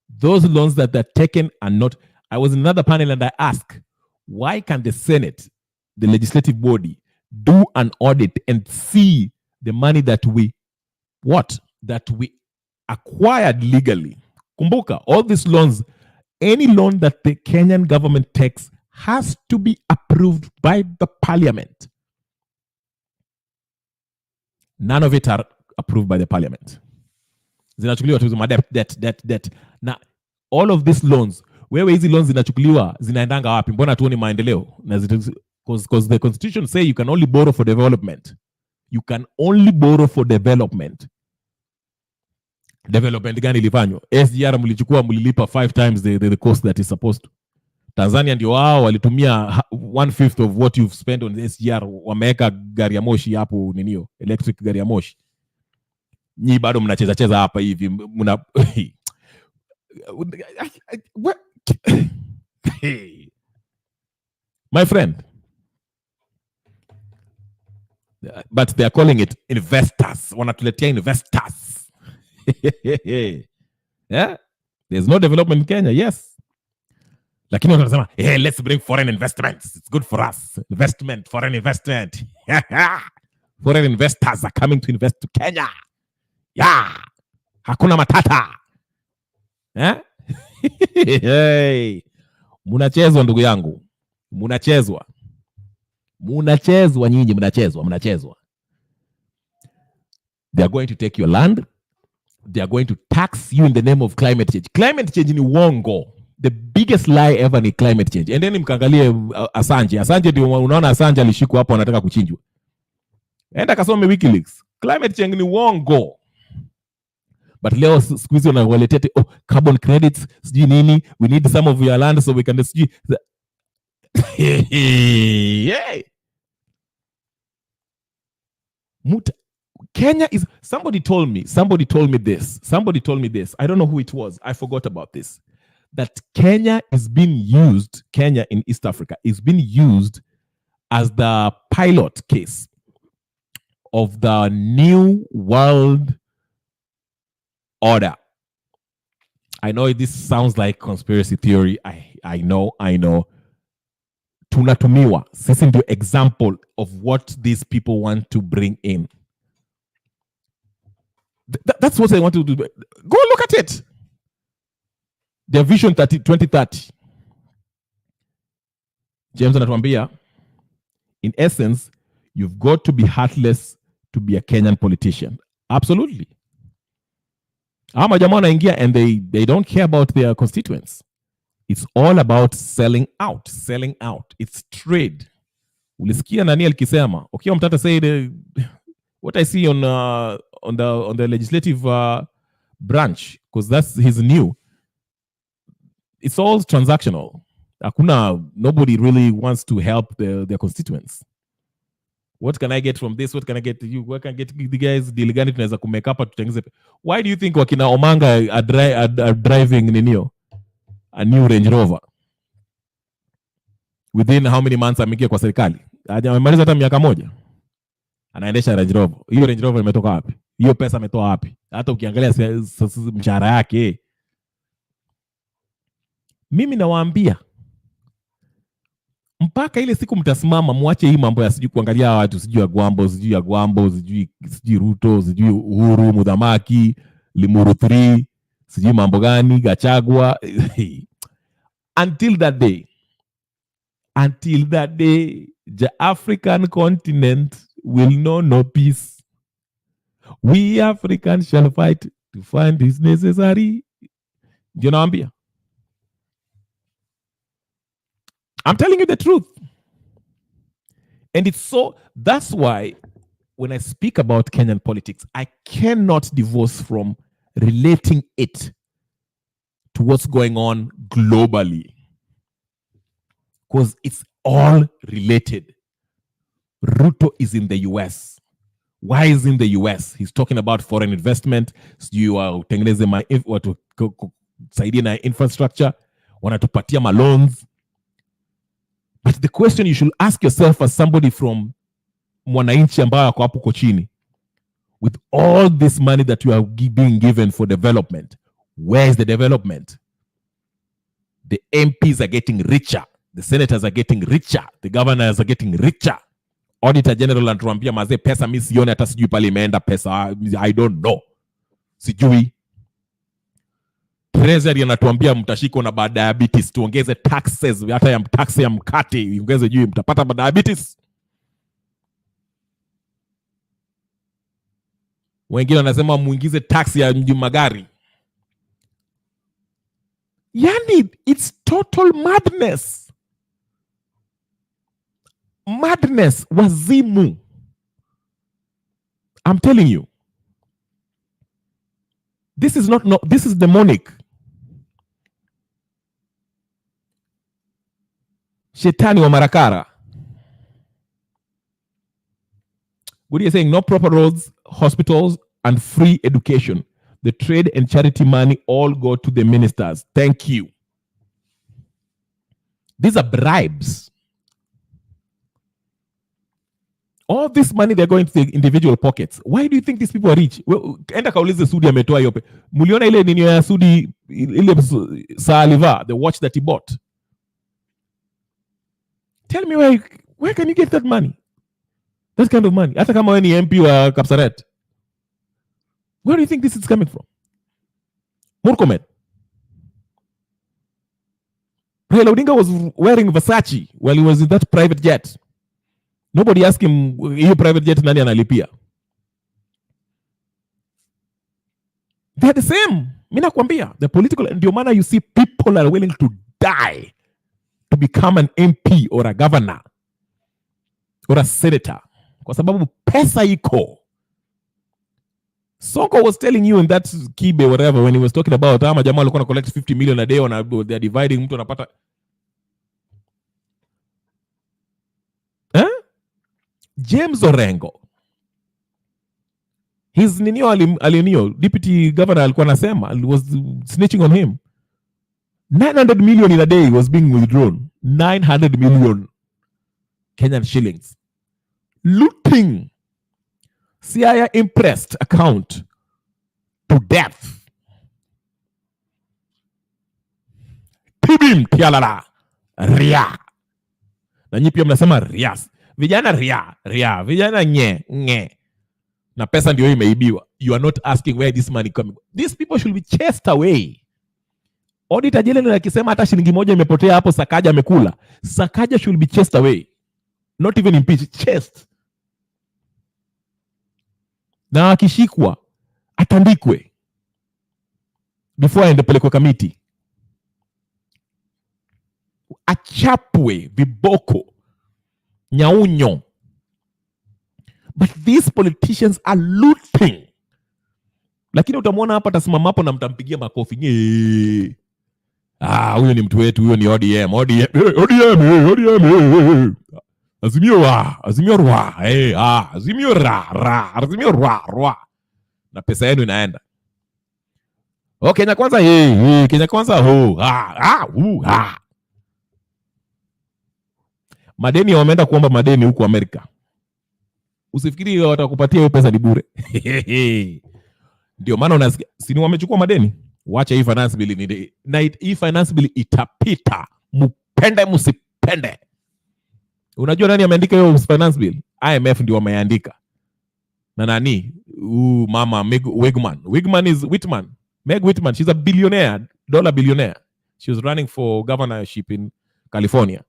Those loans that are taken are not. I was in another panel and I asked, why can the Senate, the legislative body, do an audit and see the money that we acquired legally? Kumbuka, all these loans, any loan that the Kenyan government takes has to be approved by the parliament. None of it are approved by the parliament. Zinachukuliwa tu debt. Now, all of these loans, wewe hizi loans zinachukuliwa zinaendanga wapi? Mbona tuone maendeleo? Because the constitution say you can only borrow for development. You can only borrow for development. Development gani ilifanywa? SGR mlilipa 5 times the cost that is supposed to. Tanzania ndio wao walitumia 1/5 of what you've spent on SGR, wameweka gari ya moshi hapo ninio, electric gari ya moshi. Nyi bado mnacheza hapa hivi mna my friend. But they are calling it investors. Wanatuletea investors. Yeah? There's no development in Kenya, yes. Lakini wanasema, hey, let's bring foreign investments. It's good for us. Foreign investment. Foreign investors are coming to invest to Kenya. Yeah. Hakuna matata. Yeah? Hey. Munachezwa ndugu yangu. Munachezwa nyinyi, mnachezwa. They are going to take your land. They are going to tax you in the name of climate change. Climate change ni uongo. The biggest lie ever ni climate change. And then mkaangalie Assange ndio unaona Assange alishikwa hapo anataka kuchinjwa. Enda kasome WikiLeaks. Climate change ni uongo. But leo siku hizi wanawaletea carbon credits, sijui nini, we need some of your land so we can sijui. Yeah. Kenya is, somebody told me this. I don't know who it was. I forgot about this. That Kenya in East Africa is being used as the pilot case of the new world order. I know this sounds like conspiracy theory. I know. Tunatumiwa. Sisi ndio example of what these people want to bring in. That's what they want to do. Go look at it. Their vision 2030. James anatuambia, in essence, you've got to be heartless to be a Kenyan politician. Absolutely. Ama jamaa wanaingia and they don't care about their constituents. It's all about selling out. It's trade. Ulisikia nani alikisema? Okiya Mtata said, what I see on the legislative branch, because that's his new. It's all transactional. Nobody really wants to help their constituents. What can I get from this? What can I get to you? What can I get the guys? Diligani tunaweza kumake up tutengeze. Why do you think wakina Omanga are driving ninio a new Range Rover? Within how many months ameingia kwa serikali? Amemaliza hata miaka moja. Anaendesha Range Rover. Hiyo Range Rover imetoka wapi? Hiyo pesa ametoa wapi? Hata ukiangalia mshahara yake. Mimi nawaambia, mpaka ile siku mtasimama muache hii mambo ya sijui kuangalia watu sijui ya Gwambo, sijui Ruto, sijui Uhuru, Mudhamaki, Limuru 3, sijui mambo gani, Gachagua. Until that day, the African continent will know no peace. We Africans shall fight to find this necessary. Do you know what I'm telling you the truth. And that's why when I speak about Kenyan politics, I cannot divorce from relating it to what's going on globally. Because it's all related. Ruto is in the US. Why is in the US? He's talking about foreign investment. You are kusaidia na infrastructure. Wanatupatia loans. But the question you should ask yourself as somebody from mwananchi ambayo ako hapo chini, with all this money that you are being given for development, where is the development? The MPs are getting richer. The senators are getting richer. The governors are getting richer. Auditor General anatuambia mazee pesa mimi sione hata sijui pale imeenda pesa. I don't know. Sijui. Treasury anatuambia mtashiko na diabetes, tuongeze taxes, hata ya tax ya mkate iongeze juu mtapata diabetes. Wengine wanasema muingize tax ya magari. Yani, it's total madness. Madness, wazimu. I'm telling you. This is demonic. Shetani wa Marakara. What are you saying? No proper roads, hospitals, and free education. The trade and charity money all go to the ministers. Thank you. These are bribes. All this money, they're going to the individual pockets. Why do you think these people are rich? Enda kaulize Sudi ametoa hiyo. Muliona ile nini ya Sudi, ile Saliva, the watch that he bought. Tell me where can you get that money? That kind of money. Hata kama wewe ni MP wa Kapsaret. Where do you think this is coming from? Murkomen. Raila Odinga was wearing Versace while he was in that private jet. Nobody asked him, hiyo private jet nani analipia? They're the same. Mina nakwambia, the political, ndio maana you see people are willing to die to become an MP or a governor or a senator. Kwa sababu pesa iko. Sonko was telling you in that Kibe whatever when he was talking about ama jamaa alikuwa na collect 50 million a day they're dividing, mtu anapata James Orengo, his alinio deputy governor alikuwa anasema, was snitching on him. 900 million in a day was being withdrawn. 900 million Kenyan shillings. Looting CIA impressed account to death. Tibim tialala ria. Na nyi pia mnasema rias. Vijana ria. Vijana nye. Na pesa ndio imeibiwa. You are not asking where this money coming. These people should be chased away. Auditor General akisema hata shilingi moja imepotea hapo, Sakaja amekula. Sakaja should be chased away. Not even impeached, chased. Na akishikwa atandikwe before aende pelekwe kamiti, achapwe viboko nyaunyo. But these politicians are looting. Lakini utamwona hapa atasimama hapo na mtampigia makofi. Huyo ni mtu wetu, huyo ni ODM. Azimio ra. Na pesa yenu inaenda. Kenya kwanza Kenya kwanza Madeni wameenda kuomba madeni huko Amerika. Usifikiri watakupatia hiyo pesa ni bure. Ndio maana unasikia sini wamechukua madeni. Wacha hii finance bill na hii finance bill itapita. Mpende msipende. Unajua nani ameandika hiyo finance bill? IMF ndio wameandika. Na nani? Mama Meg Whitman. Meg Whitman, she's a billionaire, dollar billionaire. She was running for governorship in California.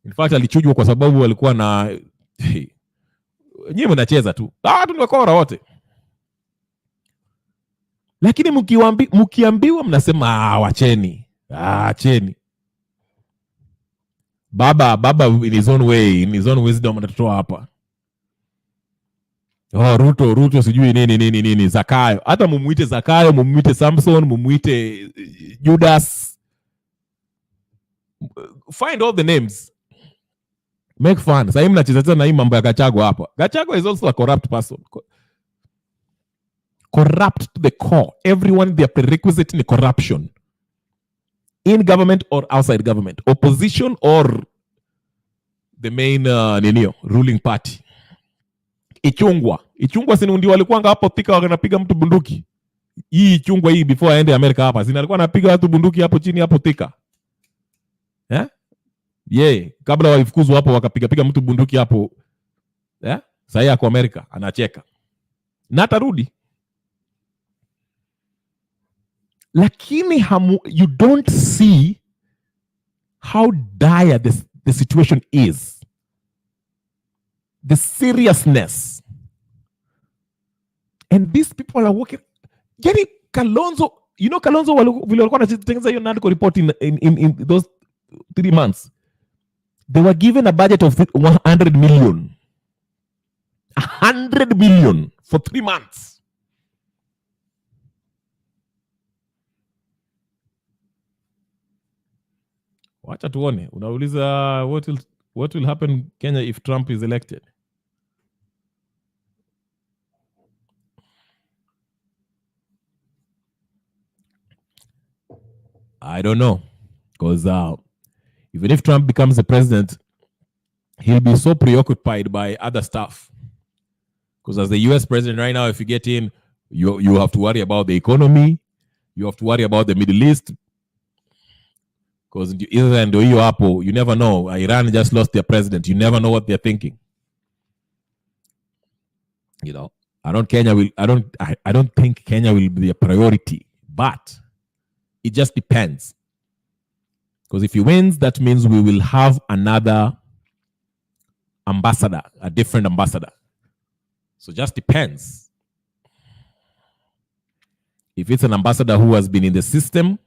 In fact, alichujwa kwa sababu alikuwa na nyinyi mnacheza tu. Tunakora wote. Lakini mkiambiwa mnasema wacheni. Acheni. Baba in his own way, in his own wisdom anatoa hapa. Ruto sijui nini Zakayo. Hata mumuite Zakayo, mumuite Samson, mumuite Judas. Find all the names. Make fun. Sasa mnacheza na hii mambo ya Gachagua hapa. Gachagua is also a corrupt person. Corrupt to the core. Everyone, their prerequisite in corruption. In government or outside government. Opposition or the main ruling party. Ichungwa sini ndio walikuwa hapo Thika wanapiga mtu bunduki. Hii Ichungwa hii before aende Amerika hapa. Sina alikuwa anapiga watu bunduki hapo chini hapo Thika. Kabla walifukuzwa hapo wakapiga mtu bunduki hapo. Sasa yako Amerika anacheka. Na atarudi. Lakini you don't see how dire the situation is. The seriousness. And these people are working. Jerry Kalonzo, you know Kalonzo walikuwa wanatengeneza hiyo NADCO report in those 3 months. They were given a budget of 100 million. 100 million for 3 months. Wacha tuone. Unauliza what will happen Kenya if Trump is elected? I don't know. Because even if Trump becomes the president, he'll be so preoccupied by other stuff. Because as the US president right now, if you get in, you have to worry about the economy. You have to worry about the Middle East. Because Israel and Apple, you never know. Iran just lost their president. You never know what they're thinking. You know, I don't think Kenya will be a priority, but it just depends Because if he wins, that means we will have another ambassador, a different ambassador. So just depends. If it's an ambassador who has been in the system,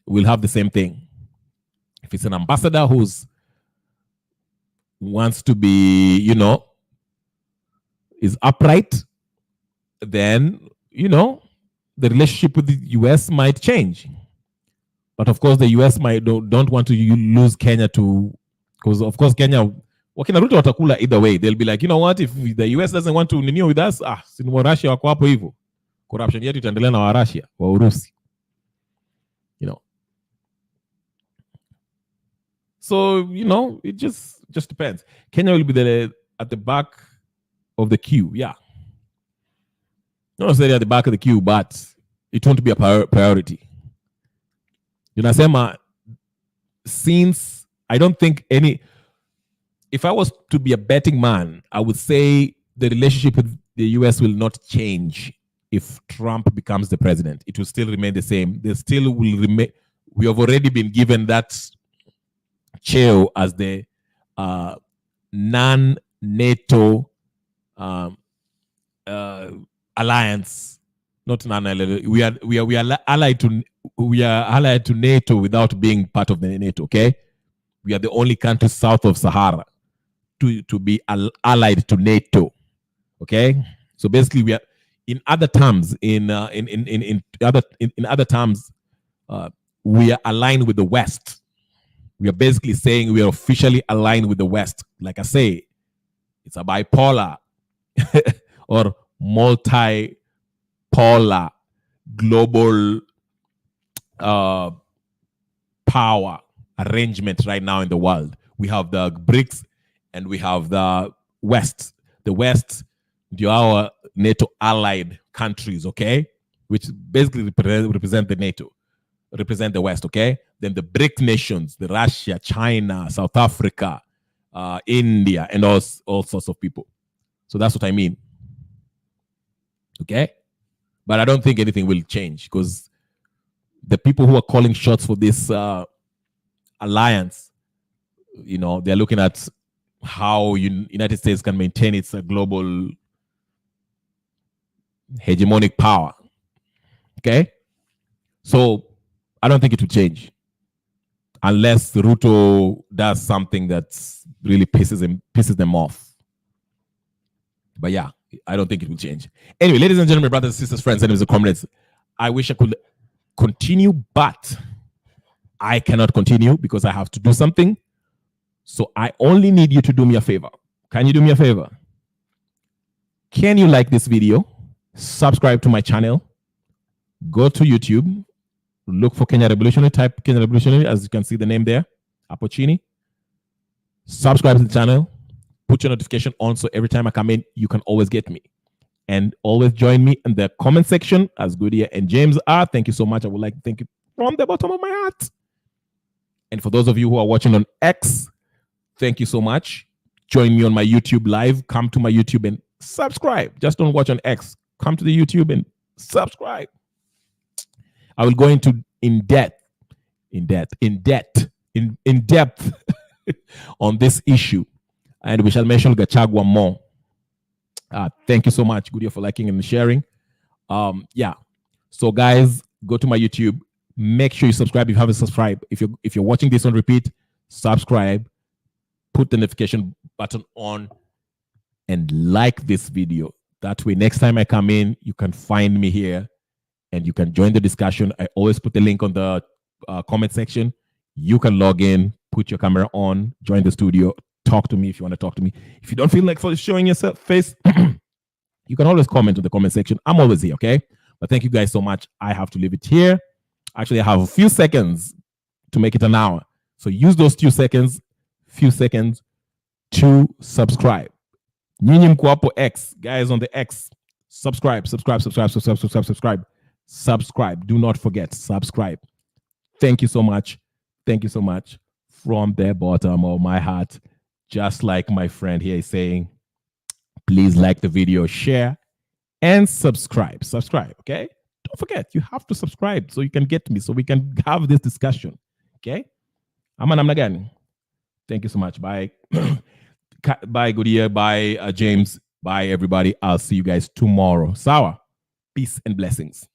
we'll have the same thing. If it's an ambassador who's wants to be, is upright, then, the relationship with the US might change. But of course, the US don't want to lose Kenya to, because of course, Kenya, wakina Ruto watakula either way. They'll be like, you know what, if the US doesn't want to renew with us, si wa Russia wako hapo hivyo. Corruption yetu itaendelea na wa Russia, wa Urusi. So, it just depends. Kenya will be at the back of the queue, yeah. Not necessarily at the back of the queue, but it won't be a priority. Unasema, since I don't think if I was to be a betting man, I would say the relationship with the US will not change if Trump becomes the president. It will still remain the same. They still will remain. We have already been given that chair as the non-NATO alliance, not non-alliance. We are allied to NATO without being part of the NATO. Okay, we are the only country south of Sahara to be allied to NATO. Okay, so basically we are, in other terms, in other terms, we are aligned with the West. We are basically saying we are officially aligned with the West. Like I say, it's a bipolar or multi-polar global power arrangement right now in the world. We have the BRICS and we have the West. The West, our NATO allied countries, okay, which basically represent the NATO, represent the West, okay? Then the BRIC nations, the Russia, China, South Africa, India, and all sorts of people. So that's what I mean. Okay? But I don't think anything will change because the people who are calling shots for this alliance, they're looking at how United States can maintain its global hegemonic power. Okay? So I don't think it will change unless Ruto does something that really pisses them off. But yeah, I don't think it will change. Anyway, ladies and gentlemen, brothers and sisters, friends, enemies and comrades, I wish I could continue, but I cannot continue because I have to do something. So I only need you to do me a favor. Can you do me a favor? Can you like this video? Subscribe to my channel. Go to YouTube. Look for Kenya Revolutionary. Type Kenya Revolutionary, as you can see the name there, Apocini. Subscribe to the channel. Put your notification on so every time I come in, you can always get me. And always join me in the comment section, as Goodyear and James are. Thank you so much. I would like to thank you from the bottom of my heart. And for those of you who are watching on X, thank you so much. Join me on my YouTube live. Come to my YouTube and subscribe. Just don't watch on X. Come to the YouTube and subscribe. I will go into in depth on this issue, and we shall mention Gachagua more. Thank you so much, Goodyear, for liking and sharing. Yeah. So guys, go to my YouTube. Make sure you subscribe if you haven't subscribed. If you're watching this on repeat, subscribe. Put the notification button on and like this video. That way, next time I come in, you can find me here and you can join the discussion. I always put the link on the comment section. You can log in, put your camera on, join the studio, talk to me if you want to talk to me. If you don't feel like showing yourself face, you can always comment in the comment section. I'm always here, okay? But thank you guys so much. I have to leave it here. Actually, I have a few seconds to make it an hour. So use those few seconds to subscribe. Nyinyi mko hapo X, guys on the X, subscribe. Do not forget, subscribe. Thank you so much. Thank you so much from the bottom of my heart. Just like my friend here is saying, please like the video, share, and subscribe. Okay? don't forget, you have to subscribe so you can get me, so we can have this discussion. Okay? Aman again. Thank you so much. Bye. Bye, Goodyear. Bye, James. Bye, everybody. I'll see you guys tomorrow. Sawa. Peace and blessings.